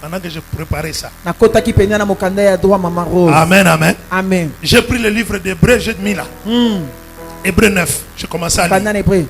pendant que je préparais ça. nakotaki mpenza na mokanda ya droit mama Rose. Amen, amen. Amen. J'ai pris le livre d'Hébreu, j'ai mis là. Hébreu 9. Je commence à banda lire. na ebre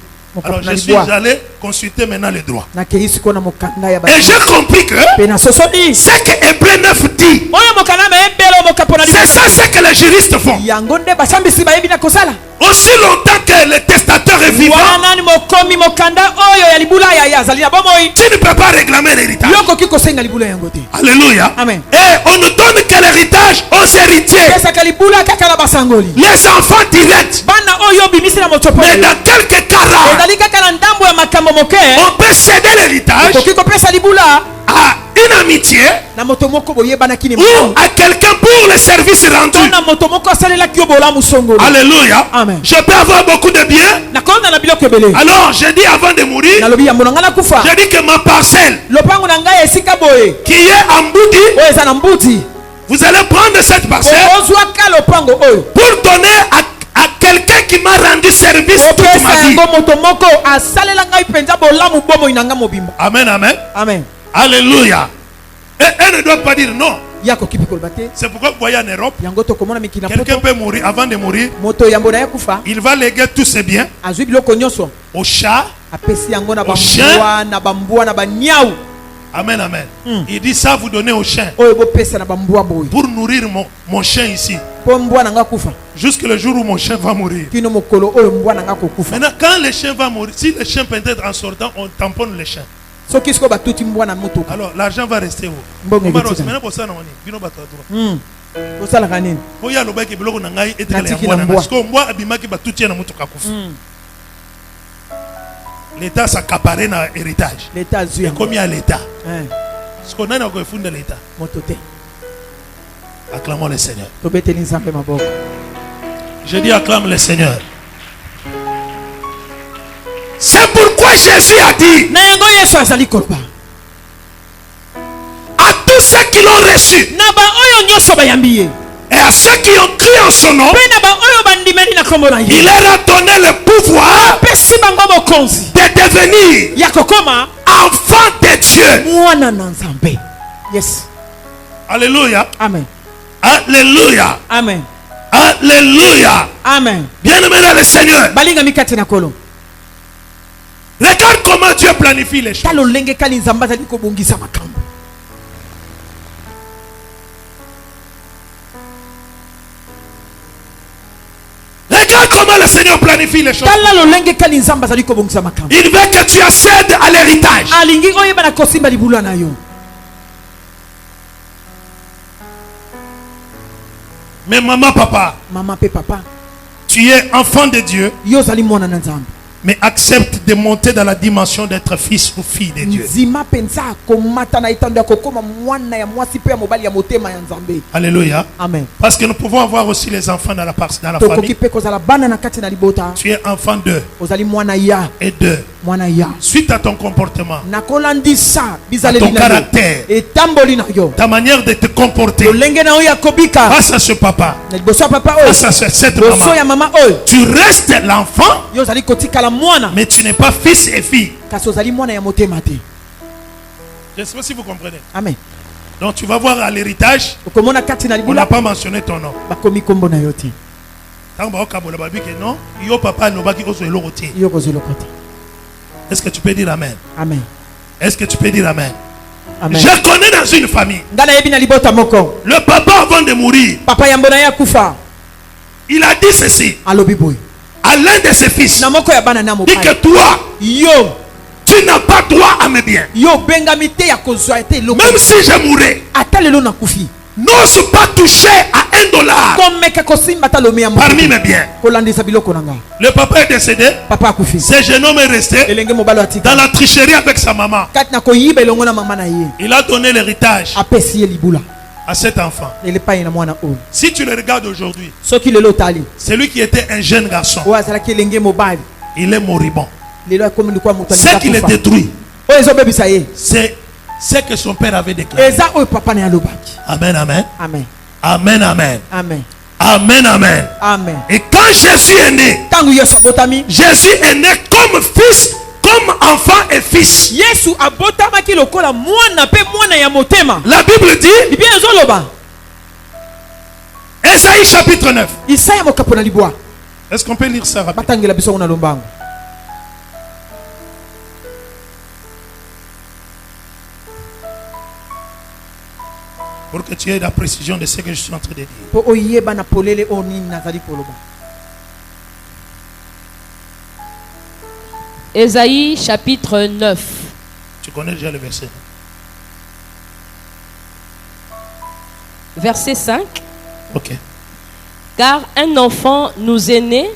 Alors je suis allé consulter maintenant les droits. nakei siko na mokanda ya Et j'ai compris que mpe nasosoli ce que Hébreu 9 dit, oyo mokanda meyebela mokapo na c'est ça ce que les juristes font. yango nde basambisi bayebi na kosala. Aussi longtemps que le testateur est vivant, wana mokomi mokanda oyo ya libula ya azali na bomoi, tu ne peux pas réclamer l'héritage. yokoki kosenga libula yango te. Alléluia. Amen. Et on ne donne que l'héritage aux héritiers. pesaka libula kaka na basangoli, Les enfants directs. bana oyo obimisi na Mais motopoli dans quelques cas rares, ezali kaka na ndambo ya makambo moke on peut céder l'héritage okoki kopesa libula à une amitié na moto moko boyebanaki ni ou à quelqu'un pour le service rendu. na moto moko asalelaki yo bolamu songolo. Alléluia. Amen. Je peux avoir beaucoup de biens. nakonda na biloko ebele. Alors, j'ai dit avant de mourir, nalobi yambo na ngai nakufa j'ai dit que ma parcelle lopango na ngai esika boye qui est en Mbuti, oyo eza na mbuti vous allez prendre cette parcelle okozwaka lopango oyo pour donner à quelqu'un qui m'a rendu service toute opesa ma vie. yango moto moko asalela ngai mpenza bolamu bomoi na ngai mobimba. Amen, amen. Amen. Alléluia. Et elle ne doit pas dire non. yakoki mpe koloba te C'est pourquoi vous voyez en Europe, yango tokomona mikili na quelqu'un poto peut mourir avant de mourir. moto yambo na ye kufa Il va léguer tous ses biens azwi biloko nyonso au chat. apesi yango na Au chien. bambwa na banyau Amen, amen. Il dit ça, vous donnez au chien oyo bopesa na bambwa boye pour nourrir mon chien ici. mpo mbwa na nga kufa Jusque le jour où mon chien va mourir. kino mokolo oyo mbwa na nga kokufa. Maintenant, quand le chien va mourir, si le chien peut être en sortant, on tamponne le chien. soki sikoyo batuti mbwa na motuka Alors, l'argent va rester où? Mbongo Maintenant, eketika. pour ça, on est. Bino bato à droit. osalaka nini Oya lobaki biloko na ngai etikala ya Natiki mbwa na na mbwa. ngai. Siko mbwa abimaki batuti na mutuka kufa. L'État s'accaparait na héritage. leta azwi yango Combien à l'État? Eh, Siko nani akofunda l'État? moto te Acclamons le Seigneur. tobeteli nzambe maboko. Je dis acclame le Seigneur. C'est pourquoi Jésus a dit na yango yesu azali koloba à tous ceux qui l'ont reçu na baoyo nyonso bayambi ye et à ceux qui ont crié en son nom, mpe na baoyo bandimeli na kombo na il ye leur a donné le pouvoir apesi bango bokonzi de devenir ya kokoma enfants de Dieu. mwana na nzambe. Yes. Alléluia. Amen. Alléluia. Amen. Alléluia. Amen. Bien-aimé dans le Seigneur. balinga mikati na kolo Regarde comment Dieu planifie les choses. talo lenge kali nzambe azali kobongisa makambo. Regarde comment le Seigneur planifie les choses. tala lolenge kali nzambe azali kobongisa makambo. Il veut que tu accèdes à l'héritage. alingi oyeba na kosimba libula na yo. Mais maman, papa, mama pe papa tu es enfant de Dieu, yo ozali mwana na nzambe. mais accepte de monter dans la dimension d'être fils ou fille de Dieu. nzima mpenza akomata na etando ya kokoma mwana ya mwasi mpe ya mobali ya motema ya nzambe. Alléluia. Amen. Parce que nous pouvons avoir aussi les enfants dans la tokoki famille. mpe kozala bana na kati na libota. Tu es enfant d'eux ozali mwana ya et d'eux. mwana ya Suite à ton comportement, nakolandisa bizaleli ton na yo caractère, etamboli na yo ta manière de te comporter lolenge na oyo ya kobika face à ce papa, na liboso ya papa oyo face à cette liboso maman, ya mama oyo tu restes l'enfant, yo ozali kotikala mwana mais tu n'es pas fils et fille. kasi ozali mwana ya motema te. Je ne sais pas si vous comprenez. Amen. Donc tu vas voir à l'héritage, okomona kati na on n'a libula pas mentionné ton nom. bakomi kombo na yo te. Tant que kabola babi que non, yo papa no baki ozo eloko te. yo kozwi eloko te. Est-ce que tu peux dire amen? Amen. Est-ce que tu peux dire amen? Amen. Je connais dans une famille, nga nayebi na libota moko le papa avant de mourir, papa yambo na ye akufa il a dit ceci alobi boye à l'un de ses fils. na moko ya bana na Dit mobali que toi, yo tu n'as pas droit à mes biens. yo bengami te ya kozwa te eloko Même si je mourrais, ata lelo nakufi n'ose pas toucher à $1 komeka kosimba ata lomi ya parmi moto mes biens. kolandisa biloko na nga. Le papa est décédé. papa akufi Ce jeune homme est resté elenge mobali dans atika la tricherie avec sa maman. kati na koyiba elongo na mama na ye Il a donné l'héritage apesi ye libula à cet enfant. elepai na mwana oyo. Si tu le regardes aujourd'hui, soki lelo otali celui qui était un jeune garçon, oyo azalaki elenge mobali il est moribond. lelo akomi likuwa moto Ce qui le alikufa détruit, oyo ezobebisa ye c'est ce que son père avait déclaré. eza oyo papa na ye alobaki. Amen, amen. Amen. Amen, amen. Amen. Amen, amen. Amen. Et quand Jésus est né, ntango yesu abotami Jésus est né comme fils, comme enfant et fils. yesu abotamaki lokola mwana mpe mwana ya motema. La Bible dit, biblia ezoloba Ésaïe chapitre 9. isaya mokapo na libwa Est-ce qu'on peut lire ça rapidement? batangela biso ngo na lombango. Pour que tu aies la précision de ce que je suis en train de dire. po oyeba na polele oyo nini nazali koloba. Ésaïe chapitre 9. Tu connais déjà le verset. Verset 5. Ok. Car un enfant nous est né,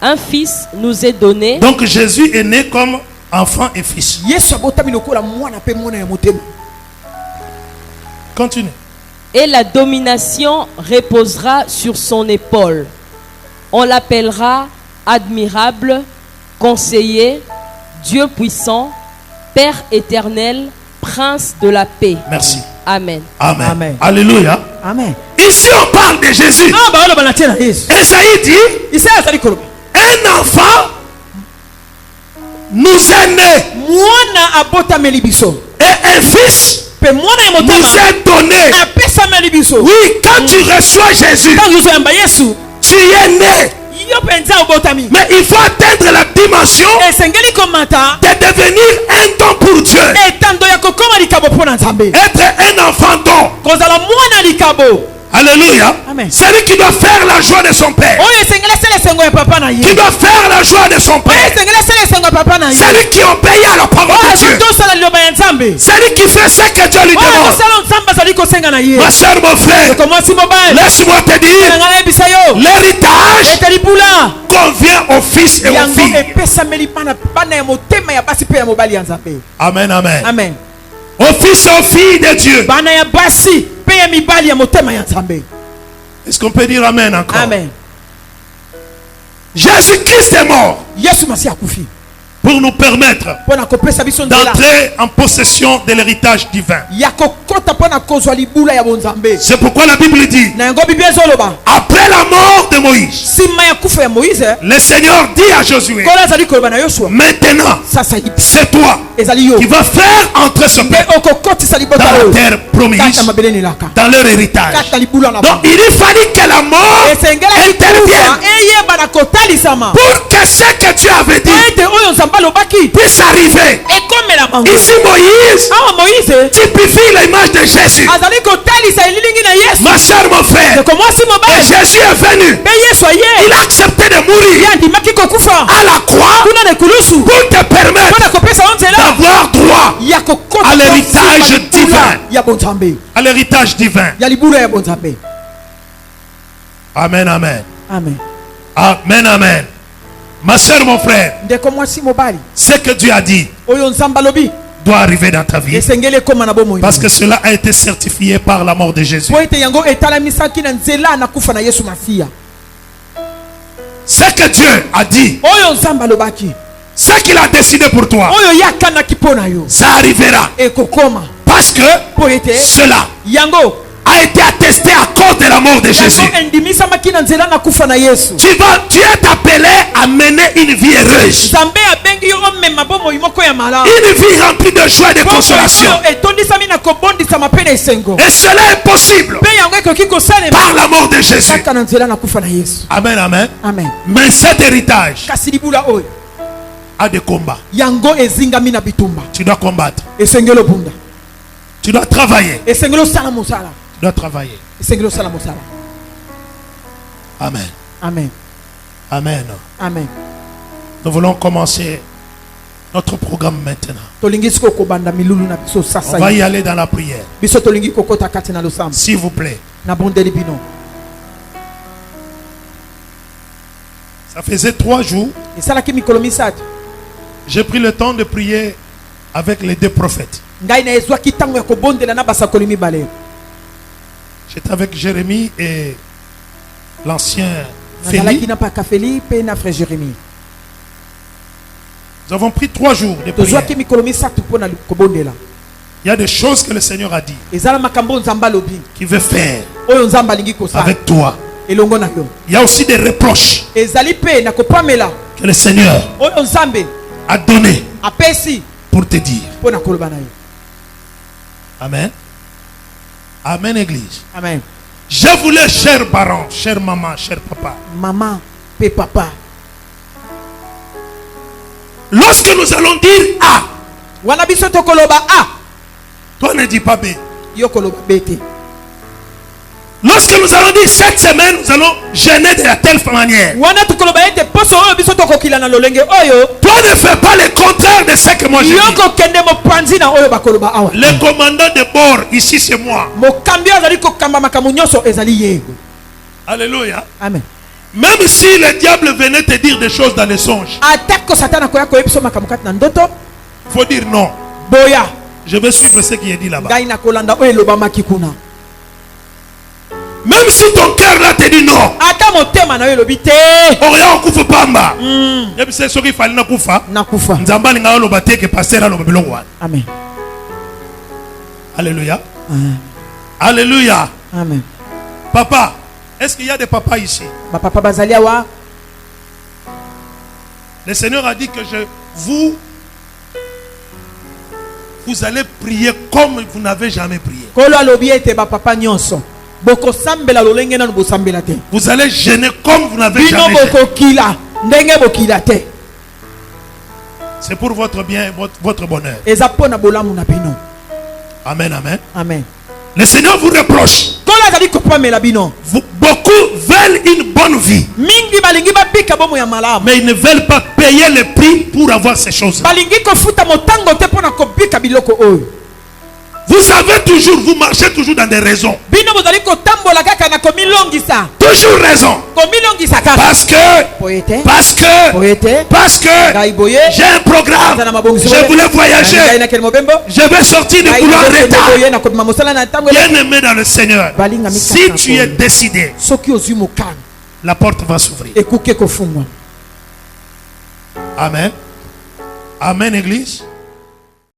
un fils nous est donné, Donc Jésus est né comme enfant et fils. yesu abotami lokola mwana mpe mwana ya motema. Continue. Et la domination reposera sur son épaule. On l'appellera admirable, conseiller, Dieu puissant, Père éternel, Prince de la paix. Merci. Amen. Amen. Amen. Alléluia. Amen. Ici, on parle de Jésus. Ah, bah, on va la Yesu. Esaïe dit, Isaya azali koloba. un enfant nous est né Mwana abotameli biso. et un fils Pe mwana ya nous motema est donné. apesameli biso. Oui, quand tu reçois Jésus, Tangu uzoyamba Yesu, tu es né. yo penza obotami. Mais il faut atteindre la dimension Esengeli komata de devenir un don pour Dieu. etando ya kokoma likabo pona Nzambe. Être un enfant don. Kozala mwana likabo. Alléluia. Amen. Celui qui doit faire la joie de son père. Oyo esengeli sele sengo ya papa na ye. Qui doit faire la joie de son Oyo père. esengeli sele sengo ya papa na ye. Celui qui obéit à la parole de Dieu. Oyo tosala liloba ya Nzambe. Celui qui fait ce que Dieu lui Oyo demande. tosala Nzambe azali kosenga na ye. Ma soeur, mon frère, Ko mwasi mobile. laisse-moi te dire, Ngana yebisa yo. l'héritage Eteli bula. convient aux fils et aux Yango filles. epesameli bana ya motema ya basi pe ya mobali ya Nzambe. Amen, amen. Amen. Aux fils et aux filles de Dieu. Bana ya basi pe ya mibali ya motema ya Nzambe. Est-ce qu'on peut dire amen encore? Amen. Jésus-Christ est mort Yesu masi akufi. pour nous permettre Pona kopesa biso nzela. d'entrer en possession de l'héritage divin. Ya kokota pona kozwa libula ya bonzambe. C'est pourquoi la Bible dit, Na yango Biblia ezoloba. après la mort de Moïse, Sima ya kufa ya Moïse. le Seigneur dit à Josué, Kola azali koloba na Yoshua. maintenant, Sasa c'est toi ezali yo. qui vas faire entrer ce Nde peuple okokotisa libota dans la oyo. terre promise, Kata mabele nelaka. dans leur héritage. Kata libula na Donc il fallu que la mort esengela intervienne kufa eyeba na kotalisama. pour que ce que Dieu avait dit Ete oyo Nzambe alobaki puisse arriver. ekomela mango. Ici Moïse Awa Moïse typifie l'image de Jésus. azali kotalisa elilingi na Yesu. Ma soeur, mon frère, Ndeko mwasi et mobali. Jésus est venu. Pe Yesu aye. Il a accepté de mourir Ye andimaki kokufa. à la croix Kuna ne kulusu. pour te permettre Pona kopesa yo nzela. d'avoir droit Ya kokota à l'héritage libula divin. ya bonzambe. à l'héritage divin. Ya libula ya bonzambe. Amen, amen. Amen. Amen, amen. Ma soeur, mon frère, Ndeko mwasi mobali. ce que Dieu a dit Oyo Nzambe alobi. doit arriver dans ta vie. Esengeli ekoma na bomoi. Parce que cela a été certifié par la mort de Jésus. Po ete yango etalamisaki na nzela na kufa na Yesu Masiya. Ce que Dieu a dit, Oyo Nzambe alobaki. ce qu'il a décidé pour toi, Oyo yakanaki pona yo. ça arrivera. Ekokoma. Parce que Po ete cela yango a été attesté à cause de la mort de Jésus. yango endimisamaki na nzela na kufa na Yesu. Tu es appelé à mener une vie heureuse. Nzambe abengi yo omema bomoi moko ya malamu. Une vie remplie de joie et de consolation. etondisami na kobondisama mpe na esengo. Et cela est possible Mpe yango ekoki kosalema par la mort de Jésus. kaka na nzela na kufa na Yesu. Amen, amen. Amen. Mais cet héritage Kasi libula oyo a des combats. yango ezingami na bitumba. Tu dois combattre. Esengeli obunda. Tu dois travailler. Esengeli osala mosala. Tu dois travailler. Esengeli osala mosala. Amen. Amen. Amen. Amen. Nous voulons commencer notre programme maintenant. Tolingi siko kobanda milulu na biso On sasa. va y aller dans la prière. Biso tolingi kokota kati na losambo. S'il vous plaît. Na bondeli bino. Ça faisait 3 jours. Esalaki mikolo misato. J'ai pris le temps de prier avec les 2 prophètes. Ngai na ezwaki tango ya kobondela na basakoli mibale. J'étais avec Jérémie et l'ancien Nazalaki Félix. na paka Feli pe na frère Jérémie. Nous avons pris 3 jours de prière. Tozwaki mikolo misato pona kobondela. Il y a des choses que le Seigneur a dit Ezala makambo Nzambe alobi. qu'il veut faire Oyo Nzambe alingi kosala. avec toi. Elongo na yo. Il y a aussi des reproches Ezali pe na kopamela. que le Seigneur Oyo Nzambe a donné apesi pour te dire. pona koloba na yo. Amen. Amen, Église. Amen. Je voulais, chers parents, chère maman, cher papa, Maman pe papa. lorsque nous allons dire A, Wana biso to koloba a. toi ne dis pas B. Yo koloba bete. Lorsque nous allons dire cette semaine, nous allons jeûner de la telle manière. Wana to koloba ete poso oyo biso to kokila na lolenge oyo. Toi ne fais pas le contraire de ce que moi je Yo dis. ko kende mo panzi na oyo bakoloba awa. Le commandant de bord, ici c'est moi. Mokambi azali kokamba makambo nyonso ezali ye. Alléluia. Amen. Même si le diable venait te dire des choses dans les songes, Atako satana koya koyebiso makambo kati na ndoto. il faut dire non. Boya. Je vais suivre ce qui est dit là-bas. ngai nakolanda oyo elobamaki kuna. Même si ton cœur là te dit non. Ata motema na yo elobi te. Oya okufa pamba. Et puis c'est ce qu'il fallait nakufa. Nakufa. Nzamba linga oloba te que pasteur aloba biloko wana. Amen. Alléluia. Amen. Alléluia. Amen. Papa, est-ce qu'il y a des papas ici? Ba papa bazali awa. Le Seigneur a dit que vous allez prier comme vous n'avez jamais prié. Kolo alobi ete ba papa nyonso. Boko sambela lolenge na bo sambela te. Vous allez jeûner comme vous n'avez Bino jamais jeûné. boko kila. Ndenge bokila te. C'est pour votre bien et votre bonheur. Eza pona bolamu na bino. Amen, amen. Amen. Le Seigneur vous reproche. Kolo azali kopamela bino. Beaucoup veulent une bonne vie, Mingi balingi ba bika bomo ya malamu. mais ils ne veulent pas payer le prix pour avoir ces choses. Balingi kofuta motango te pona kobika biloko oyo. Vous savez toujours, vous marchez toujours dans des raisons. Bino bozali kotambola kaka na komilongisa. Toujours raison. Komilongisa kaka. Parce que j'ai un programme. Je voulais voyager. Je vais sortir du couloir d'état. Bien aimé dans le Seigneur. Si tu es décidé, la porte va s'ouvrir. Amen. Amen, Église.